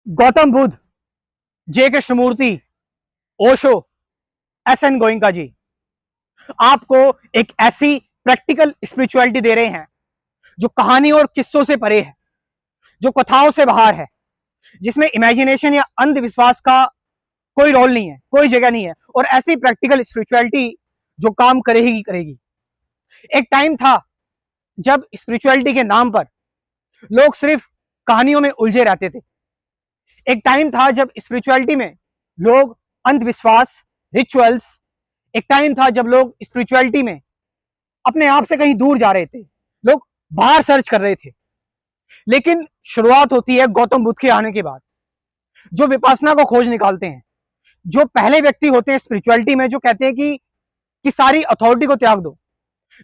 गौतम बुद्ध, जे Krishnamurti, Osho, S N Goenka जी आपको एक ऐसी प्रैक्टिकल स्पिरिचुअलिटी दे रहे हैं जो कहानी और किस्सों से परे है, जो कथाओं से बाहर है, जिसमें इमेजिनेशन या अंधविश्वास का कोई रोल नहीं है, कोई जगह नहीं है, और ऐसी प्रैक्टिकल स्पिरिचुअलिटी जो काम करेगी करेगी। एक टाइम था जब स्पिरिचुअलिटी के नाम पर लोग सिर्फ कहानियों में उलझे रहते थे। एक टाइम था जब स्पिरिचुअलिटी में लोग अंधविश्वास, रिचुअल्स, एक टाइम था जब लोग स्पिरिचुअलिटी में अपने आप से कहीं दूर जा रहे थे, लोग बाहर सर्च कर रहे थे। लेकिन शुरुआत होती है गौतम बुद्ध के आने के बाद, जो विपासना को खोज निकालते हैं, जो पहले व्यक्ति होते हैं स्पिरिचुअलिटी में, जो कहते हैं कि सारी अथॉरिटी को त्याग दो,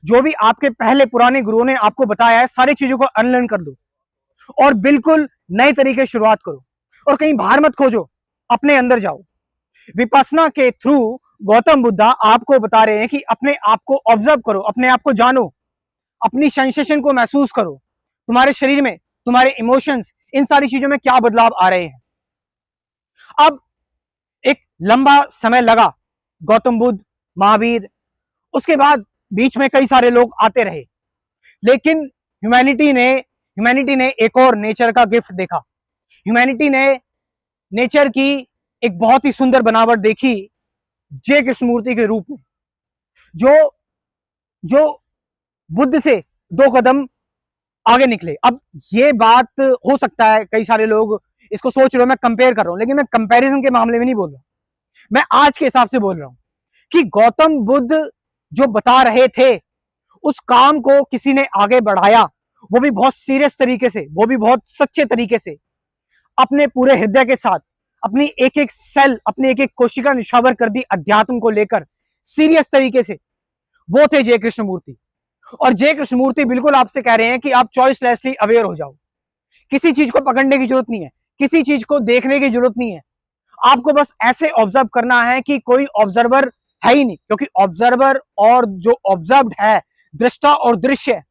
जो भी आपके पहले पुराने गुरुओं ने आपको बताया है सारी चीजों को अनलर्न कर दो और बिल्कुल नए तरीके से शुरुआत करो, और कहीं बाहर मत खोजो, अपने अंदर जाओ। विपස්සना के थ्रू गौतम बुद्धा आपको बता रहे हैं कि अपने आप को ऑब्जर्व करो, अपने आप को जानो, अपनी सेंसेशन को महसूस करो, तुम्हारे शरीर में, तुम्हारे इमोशंस, इन सारी चीजों में क्या बदलाव आ रहे हैं। अब एक लंबा समय लगा, गौतम बुद्ध, महावीर, उसके बाद बीच में कई सारे लोग आते रहे, लेकिन ह्यूमैनिटी ने एक और नेचर का गिफ्ट देखा। ह्यूमैनिटी ने नेचर की एक बहुत ही सुंदर बनावट देखी, जे कृष्णमूर्ति के रूप में, जो जो बुद्ध से 2 कदम आगे निकले। अब ये बात हो सकता है कई सारे लोग इसको सोच रहे हो मैं कंपेयर कर रहा हूं, लेकिन मैं कंपैरिजन के मामले में नहीं बोल रहा, मैं आज के हिसाब से बोल रहा हूं कि गौतम बुद्ध जो बता रहे थे उस काम को किसी ने आगे बढ़ाया, वो भी बहुत सीरियस तरीके से, वो भी बहुत सच्चे तरीके से, अपने पूरे हृदय के साथ, अपनी एक एक सेल, अपनी एक एक कोशिका निशावर कर दी अध्यात्म को लेकर सीरियस तरीके से। वो थे जय कृष्णमूर्ति। और जय कृष्णमूर्ति बिल्कुल आपसे कह रहे हैं कि आप चॉइसलेसली अवेयर हो जाओ, किसी चीज को पकड़ने की जरूरत नहीं है, किसी चीज को देखने की जरूरत नहीं है, आपको बस ऐसे ऑब्जर्व करना है कि कोई ऑब्जर्वर है ही नहीं, क्योंकि ऑब्जर्वर और जो ऑब्जर्व्ड है, दृष्टा और दृश्य,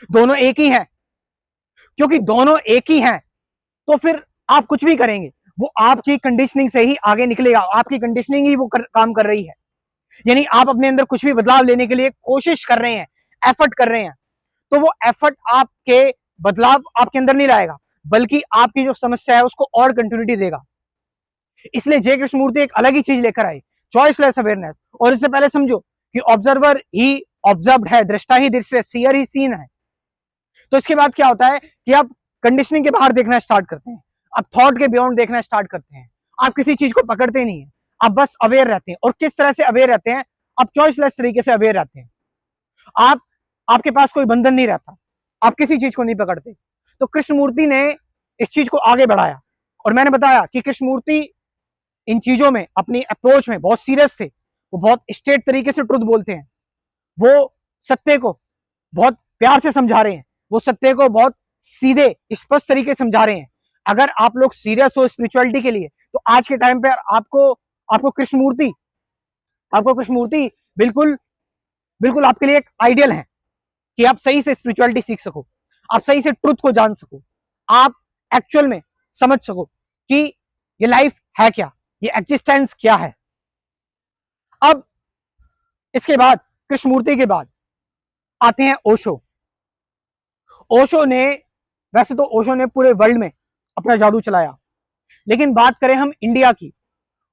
दोनों एक ही हैं। क्योंकि दोनों एक ही हैं तो फिर आप कुछ भी करेंगे वो आपकी कंडीशनिंग से ही आगे निकलेगा, आपकी कंडीशनिंग ही वो काम कर रही है। यानी आप अपने अंदर कुछ भी बदलाव लेने के लिए कोशिश कर रहे हैं, एफर्ट कर रहे हैं, तो वो एफर्ट आपके बदलाव आपके अंदर नहीं लाएगा, बल्कि आपकी जो समस्या है उसको और कंटिन्यूटी देगा। इसलिए जय कृष्णमूर्ति एक अलग ही चीज लेकर आए, चॉइसलेस अवेयरनेस। और इससे पहले समझो कि ऑब्जर्वर ही ऑब्जर्व्ड है, दृष्टा ही दृश्य, सीयर ही सीन है। तो इसके बाद क्या होता है कि आप कंडीशनिंग के बाहर देखना स्टार्ट करते हैं, आप थॉट के बियॉन्ड देखना स्टार्ट करते हैं, आप किसी चीज को पकड़ते नहीं है, आप बस अवेयर रहते हैं। और किस तरह से अवेयर रहते हैं? आप चॉइसलेस तरीके से अवेयर रहते हैं। आप आपके पास कोई बंधन नहीं रहता, आप किसी चीज को नहीं पकड़ते। तो कृष्णमूर्ति ने इस चीज को आगे बढ़ाया, और मैंने बताया कि कृष्णमूर्ति इन चीजों में, अपनी अप्रोच में बहुत सीरियस थे, वो बहुत स्ट्रेट तरीके से ट्रुथ बोलते हैं, वो सत्य को बहुत प्यार से समझा रहे हैं, वो सत्य को बहुत सीधे स्पष्ट तरीके से समझा रहे हैं। अगर आप लोग सीरियस हो स्पिरिचुअलिटी के लिए, तो आज के टाइम पे आपको आपको कृष्णमूर्ति बिल्कुल बिल्कुल आपके लिए एक आइडियल है कि आप सही से स्पिरिचुअलिटी सीख सको, आप सही से ट्रुथ को जान सको, आप एक्चुअल में समझ सको कि ये लाइफ है क्या, ये एग्जिस्टेंस क्या है। अब इसके बाद, कृष्णमूर्ति के बाद आते हैं ओशो। ओशो ने, वैसे तो ओशो ने पूरे वर्ल्ड में अपना जादू चलाया, लेकिन बात करें हम इंडिया की,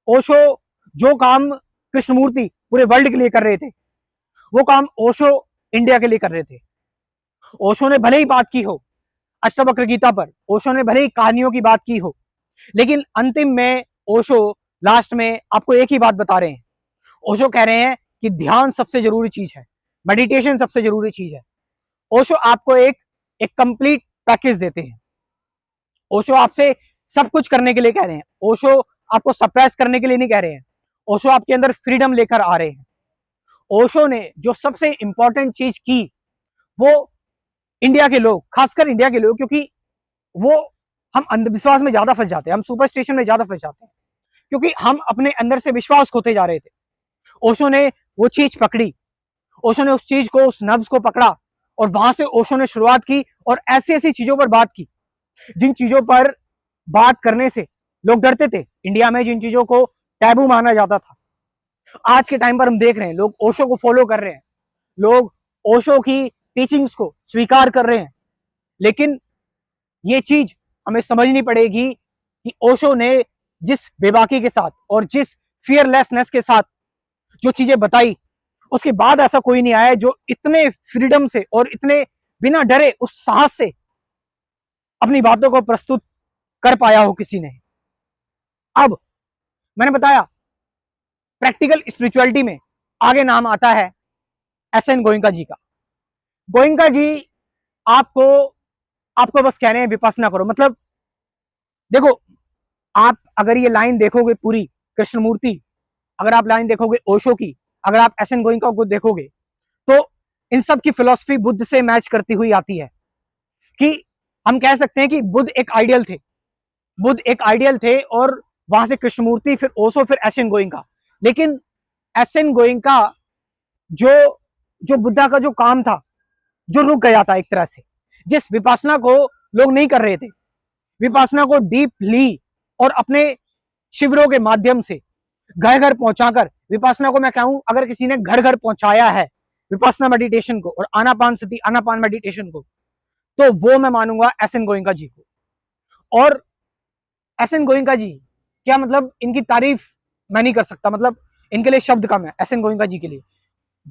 ओशो जो काम कृष्णमूर्ति पूरे वर्ल्ड के लिए कर रहे थे, वो काम ओशो इंडिया के लिए कर रहे थे। ओशो ने भले ही बात की हो अष्टवक्र गीता पर, ओशो ने भले ही कहानियों की बात की हो, लेकिन अंतिम में ओशो लास्ट में आपको एक ही बात बता रहे हैं। ओशो कह रहे हैं कि ध्यान सबसे जरूरी चीज है, मेडिटेशन सबसे जरूरी चीज है। ओशो आपको एक एक कंप्लीट पैकेज देते हैं। ओशो आपसे सब कुछ करने के लिए कह रहे हैं, ओशो आपको सप्रेस करने के लिए नहीं कह रहे हैं, ओशो आपके अंदर फ्रीडम लेकर आ रहे हैं। ओशो ने जो सबसे इंपॉर्टेंट चीज की, वो इंडिया के लोग, खासकर इंडिया के लोग, क्योंकि वो, हम अंधविश्वास में ज्यादा फंस जाते हैं, हम सुपरस्टिशन में ज्यादा फंस जाते हैं, क्योंकि हम अपने अंदर से विश्वास खोते जा रहे थे। ओशो ने वो चीज पकड़ी, ओशो ने उस चीज को, उस नब्ज को पकड़ा, और वहां से ओशो ने शुरुआत की और ऐसी ऐसी चीजों पर बात की जिन चीजों पर बात करने से लोग डरते थे। इंडिया में जिन चीजों को टैबू माना जाता था, आज के टाइम पर हम देख रहे हैं लोग ओशो को फॉलो कर रहे हैं, लोग ओशो की टीचिंग्स को स्वीकार कर रहे हैं। लेकिन ये चीज हमें समझनी पड़ेगी कि ओशो ने जिस बेबाकी के साथ और जिस फियरलेसनेस के साथ जो चीजें बताई, उसके बाद ऐसा कोई नहीं आया जो इतने फ्रीडम से और इतने बिना डरे उस साहस से अपनी बातों को प्रस्तुत कर पाया हो किसी ने। अब मैंने बताया प्रैक्टिकल स्पिरिचुअलिटी में आगे नाम आता है एसएन गोयनका जी का। गोयनका जी आपको आपको बस कह रहे हैं विपස්සना करो। मतलब देखो, आप अगर ये लाइन देखोगे पूरी कृष्णमूर्ति, अगर आप लाइन देखोगे ओशो की, अगर आप एसएन गोयनका को देखोगे, तो इन सब की फिलॉसफी बुद्ध से मैच करती हुई आती है। कि हम कह सकते हैं कि बुद्ध एक आइडियल थे, बुद्ध एक आइडियल थे, और वहां से कृष्णमूर्ति, फिर ओशो, फिर एसएन गोयनका। लेकिन एसएन गोयनका जो जो बुद्धा का जो काम था, जो रुक गया था एक तरह से, जिस विपासना को लोग नहीं कर रहे थे, विपासना को डीपली और अपने शिविरों के माध्यम से घर घर पहुंचाकर, विपासना को मैं कहूं अगर किसी ने घर घर पहुंचाया है विपासना मेडिटेशन को और आनापान सती आनापान मेडिटेशन को, तो वो मैं मानूंगा एसएन गोयनका जी को। और एसएन गोयनका जी, क्या मतलब इनकी तारीफ मैं नहीं कर सकता, मतलब इनके लिए शब्द कम है एसएन गोयनका जी के लिए।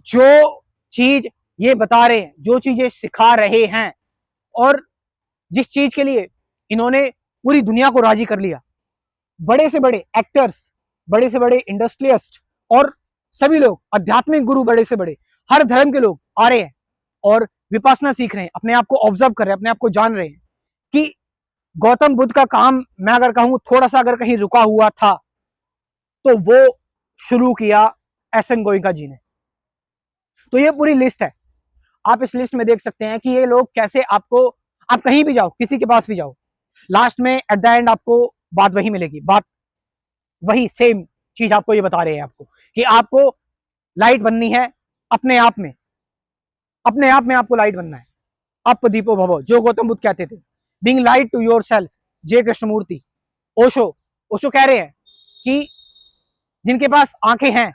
जो चीज ये बता रहे हैं, जो चीजें सिखा रहे हैं, और जिस चीज के लिए इन्होंने पूरी दुनिया को राजी कर लिया, बड़े से बड़े एक्टर्स, बड़े से बड़े इंडस्ट्रियलिस्ट और सभी लोग, आध्यात्मिक गुरु बड़े से बड़े, हर धर्म के लोग आ रहे हैं और विपासना सीख रहे हैं, अपने आप को ऑब्जर्व कर रहे हैं, अपने आप को जान रहे हैं कि गौतम बुद्ध का काम, मैं अगर कहूं थोड़ा सा अगर कहीं रुका हुआ था, तो वो शुरू किया एसएन गोयनका जी ने। तो ये पूरी लिस्ट है, आप इस लिस्ट में देख सकते हैं कि ये लोग कैसे आपको, आप कहीं भी जाओ, किसी के पास भी जाओ, लास्ट में एट द एंड आपको बात वही मिलेगी, बात वही सेम चीज आपको ये बता रहे हैं आपको कि आपको लाइट बननी है अपने आप में, अपने आप में आपको लाइट बनना है। अप दीपो भवो, जो गौतम बुद्ध कहते थे, being light to yourself, J Krishnamurti. Osho Osho कह रहे हैं कि जिनके पास आंखें हैं,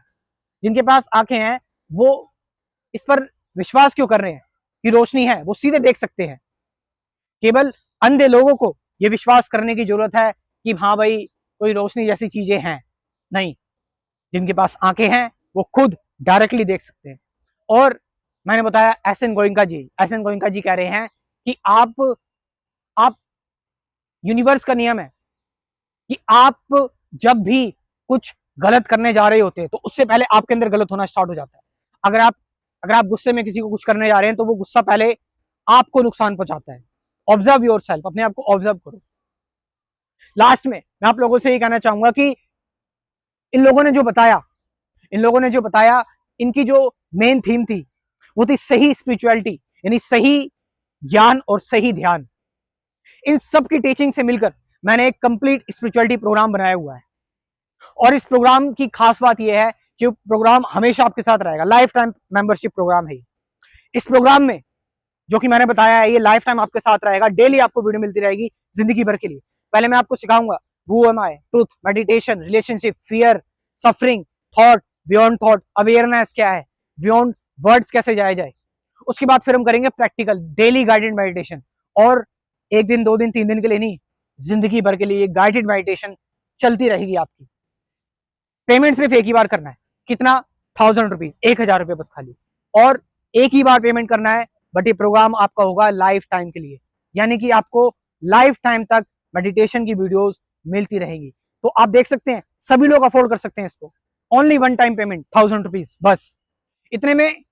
जिनके पास आंखें हैं, वो इस पर विश्वास क्यों कर रहे हैं कि रोशनी है, वो सीधे देख सकते हैं। केवल अंधे लोगों को यह विश्वास करने की जरूरत है कि हाँ भाई कोई रोशनी जैसी चीजें हैं, नहीं, जिनके पास आंखें हैं वो खुद डायरेक्टली देख सकते हैं। और मैंने बताया एसएन गोयनका जी, एसएन गोयनका जी कह रहे हैं कि आप यूनिवर्स का नियम है कि आप जब भी कुछ गलत करने जा रहे होते हैं तो उससे पहले आपके अंदर गलत होना स्टार्ट हो जाता है। अगर आप गुस्से में किसी को कुछ करने जा रहे हैं तो वो गुस्सा पहले आपको नुकसान पहुंचाता है। ऑब्जर्व योर सेल्फ, अपने आप को ऑब्जर्व करो। लास्ट में मैं आप लोगों से ये कहना चाहूंगा कि इन लोगों ने जो बताया, इनकी जो मेन थीम थी वो थी सही स्पिरिचुअलिटी, यानी सही ज्ञान और सही ध्यान। इन सब की टीचिंग से मिलकर मैंने एक कंप्लीट स्पिरिचुअलिटी प्रोग्राम बनाया हुआ है, और इस प्रोग्राम की खास बात यह है कि प्रोग्राम हमेशा आपके साथ रहेगा, लाइफ टाइम मेंबरशिप प्रोग्राम है। इस प्रोग्राम में जो कि मैंने बताया है, ये लाइफ टाइम आपके साथ रहेगा, डेली आपको वीडियो मिलती रहेगी जिंदगी भर के लिए। पहले मैं आपको सिखाऊंगा who am I, truth, meditation, relationship, fear, suffering, thought, beyond thought, awareness क्या है, बियॉन्ड वर्ड्स कैसे जाया जाए। उसके बाद फिर हम करेंगे प्रैक्टिकल डेली गाइडेड मेडिटेशन, और एक दिन, 2 दिन, 3 दिन के लिए नहीं, जिंदगी भर के लिए ये गाइडेड मेडिटेशन चलती रहेगी आपकी। पेमेंट सिर्फ एक ही बार करना है, कितना, 1000 रुपीज, 1000 रुपये बस खाली, और एक ही बार पेमेंट करना है। बट ये प्रोग्राम आपका होगा लाइफ टाइम के लिए, यानी कि आपको लाइफ टाइम तक मेडिटेशन की वीडियोस मिलती रहेगी। तो आप देख सकते हैं सभी लोग अफोर्ड कर सकते हैं इसको, ओनली 1 टाइम पेमेंट 1000 रुपीज बस। इतने में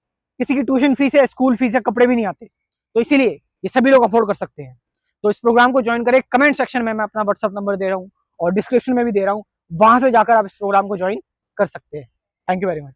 किसी की ट्यूशन फीस है, स्कूल फीस है, कपड़े भी नहीं आते, तो इसीलिए ये सभी लोग अफोर्ड कर सकते हैं। तो इस प्रोग्राम को ज्वाइन करें, कमेंट सेक्शन में मैं अपना व्हाट्सअप नंबर दे रहा हूँ और डिस्क्रिप्शन में भी दे रहा हूँ, वहां से जाकर आप इस प्रोग्राम को ज्वाइन कर सकते हैं। Thank you very much.